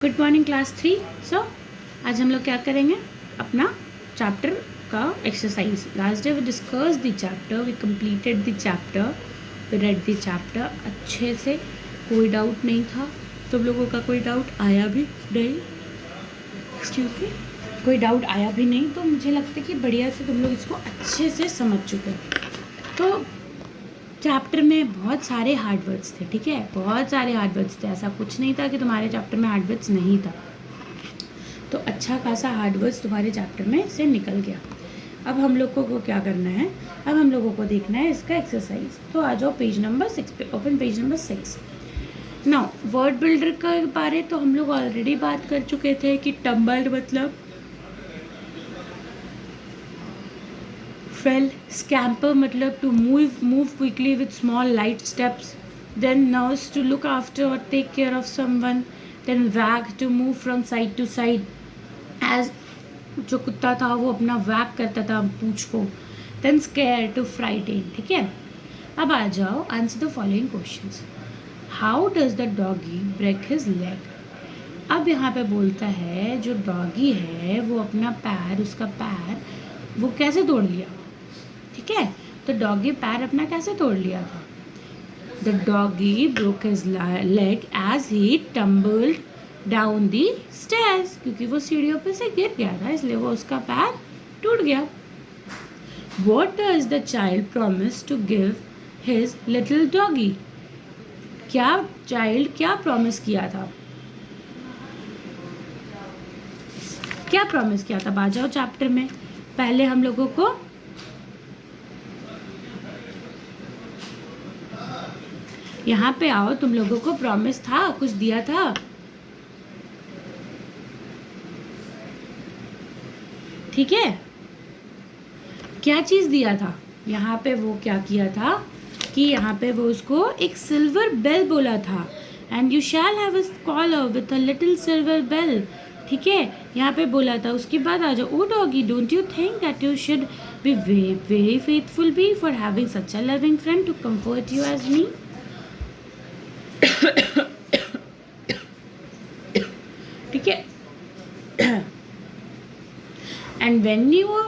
Good morning class 3। सो आज हम लोग क्या करेंगे, अपना चैप्टर का exercise. Last day we discuss the chapter, we completed the chapter, we read the chapter अच्छे से, कोई डाउट नहीं था। तुम लोगों का कोई डाउट आया भी नहीं, एक्सक्यूज मी, कोई डाउट आया भी नहीं, तो मुझे लगता है कि बढ़िया से तुम लोग इसको अच्छे से समझ चुके हो। तो चैप्टर में बहुत सारे हार्ड वर्ड्स थे, ठीक है, बहुत सारे हार्ड वर्ड्स थे, ऐसा कुछ नहीं था कि तुम्हारे चैप्टर में हार्ड वर्ड्स नहीं था। तो अच्छा खासा हार्ड वर्ड्स तुम्हारे चैप्टर में से निकल गया। अब हम लोग को क्या करना है, अब हम लोगों को देखना है इसका एक्सरसाइज। तो आ जाओ पेज नंबर 6 पे, open page number 6। Now word builder के बारे तो हम लोग ऑलरेडी बात कर चुके थे कि टम्बल्ड मतलब fell, scamper मतलब to move quickly with small light steps, then nurse to look after or take care of someone, then wag to move from side to side, as जो कुत्ता था वो अपना वैग करता था पूंछ को, then scare to frighten। ठीक है, अब आ जाओ, answer the following questions. How does the doggy break his leg. अब यहाँ पे बोलता है जो डॉगी है वो अपना पैर, उसका पैर वो कैसे तोड़ लिया। ठीक है, तो डॉगी पैर अपना कैसे तोड़ लिया था। The doggy broke his leg as he tumbled down the stairs, क्योंकि वो सीढ़ियों पे से गिर गया था इसलिए वो उसका पैर टूट गया। What does the child promise to give his little doggy. क्या चाइल्ड क्या प्रॉमिस किया था, क्या प्रॉमिस किया था। बाजाओ चैप्टर में पहले हम लोगों को यहाँ पे आओ, तुम लोगों को प्रॉमिस था, कुछ दिया था। ठीक है, क्या चीज दिया था यहाँ पे, वो क्या किया था कि यहाँ पे वो उसको एक सिल्वर बेल बोला था, and you shall have a collar with a little silver bell. ठीक है, यहाँ पे बोला था। उसके बाद आ जाओ, oh doggy don't you think that you should be very faithful be for having such a loving friend to comfort you as me. ठीक है, and when your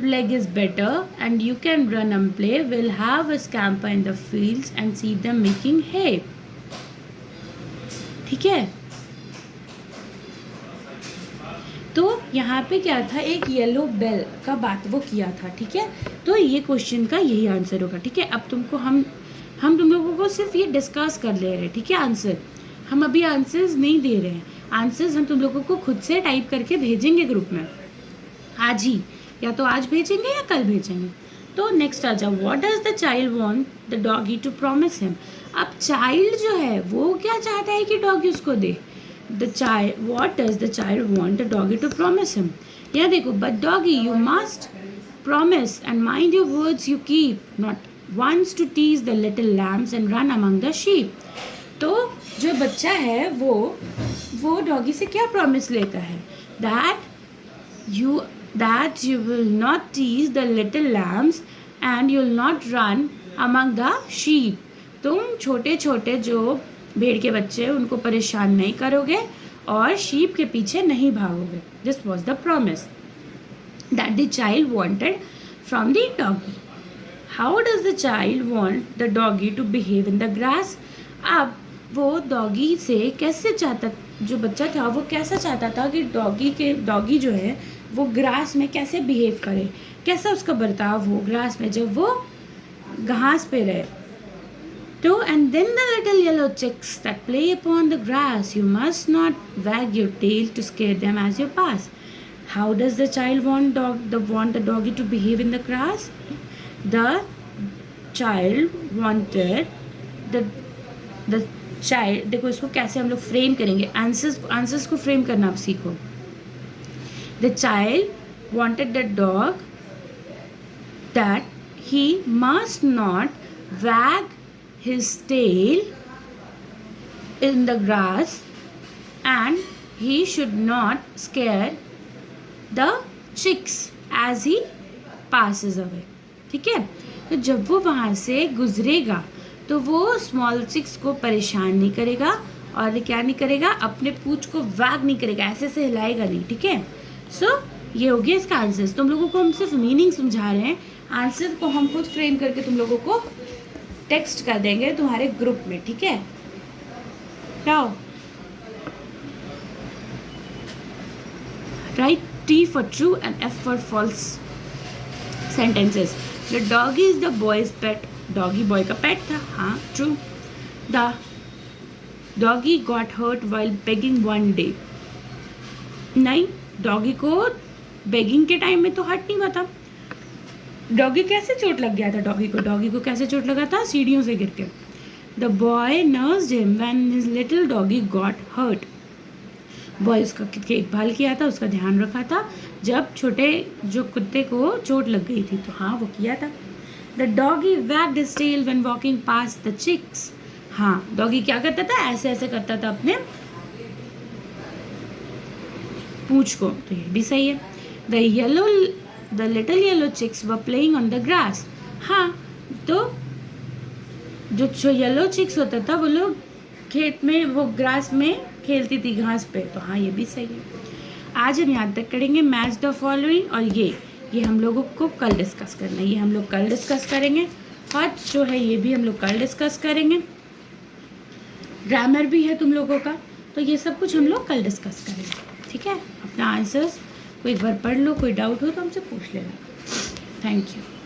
leg is better and you can run and play, we'll have a scamper in the fields and see them making hay। ठीक है, तो यहाँ पे क्या था, एक येलो बेल का बात वो किया था। ठीक है, तो ये क्वेश्चन का यही आंसर होगा। ठीक है, अब तुमको हम तुम लोगों को सिर्फ ये डिस्कस कर ले रहे हैं। ठीक है, आंसर हम अभी आंसर्स नहीं दे रहे हैं, आंसर्स हम तुम लोगों को खुद से टाइप करके भेजेंगे ग्रुप में आज ही, या तो आज भेजेंगे या कल भेजेंगे। तो नेक्स्ट आ जाओ, what does the child want the doggy to promise him. अब चाइल्ड जो है वो क्या चाहता है कि डॉगी उसको दे। The child, what does the child want the doggy to promise him. यहाँ देखो, but doggy you must promise and mind your words you keep, not wants to tease the little lambs and run among the sheep। तो जो बच्चा है वो doggy से क्या promise लेता है, that you will not tease the little lambs and you will not run among the sheep। तुम छोटे छोटे जो भेड़ के बच्चे हैं उनको परेशान नहीं करोगे और शीप के पीछे नहीं भागोगे। This was the promise that the child wanted from the doggy। How does the child want the doggy to behave in the grass। अब वो डॉगी से कैसे चाहता, जो बच्चा था वो कैसा चाहता था कि डॉगी जो है वो ग्रास में कैसे बिहेव करे, कैसा उसका बर्ताव हो ग्रास में जब वो घास पे रहे। तो and then the little yellow chicks that play upon the grass, you must not wag your tail to scare them as you pass. How does the child want the doggy to behave in the grass। The child wanted the child, देखो इसको कैसे हम लोग frame करेंगे, answers को frame करना आप सीखो। The child wanted the dog that he must not wag his tail in the grass and he should not scare the chicks as he passes away। ठीक है, तो जब वो वहाँ से गुजरेगा तो वो स्मॉल चिक्स को परेशान नहीं करेगा और क्या नहीं करेगा, अपने पूंछ को वैग नहीं करेगा, ऐसे से हिलाएगा नहीं, ठीक है। सो ये हो गया इसका आंसर। तुम लोगों को हम सिर्फ मीनिंग समझा रहे हैं, आंसर को हम खुद फ्रेम करके तुम लोगों को टेक्स्ट कर देंगे तुम्हारे ग्रुप में, ठीक है। आओ, right T for true and F for false sentences. The doggy is the boy's pet. Doggy boy का pet था, हाँ true. The doggy got hurt while begging one day. नहीं, डॉगी को बेगिंग के टाइम में तो हर्ट नहीं हुआ था। डॉगी कैसे चोट लग गया था डॉगी को कैसे चोट लगा था, सीढ़ियों से गिर के। The boy nursed him when his little doggy got hurt. Boy उसका देखभाल किया था, उसका ध्यान रखा था जब छोटे जो कुत्ते को चोट लग गई थी, तो हाँ वो किया था। The doggy wagged his tail when walking past the chicks. हाँ, डॉगी क्या करता था, ऐसे ऐसे करता था अपने पूंछ को, तो ये भी सही है। The little yellow chicks were playing on the grass. हाँ, तो जो येलो चिक्स होता था वो लोग खेत में, वो ग्रास में खेलती थी, घास पे, तो हाँ ये भी सही है। आज हम यहाँ तक करेंगे मैच द फॉलोइंग, और ये हम लोगों को कल डिस्कस करना है, ये हम लोग कल डिस्कस करेंगे। फर्स्ट जो है ये भी हम लोग कल डिस्कस करेंगे। ग्रामर भी है तुम लोगों का, तो ये सब कुछ हम लोग कल डिस्कस करेंगे, ठीक है। अपना आंसर्स को एक बार पढ़ लो, कोई डाउट हो तो हमसे पूछ लेना। Thank you.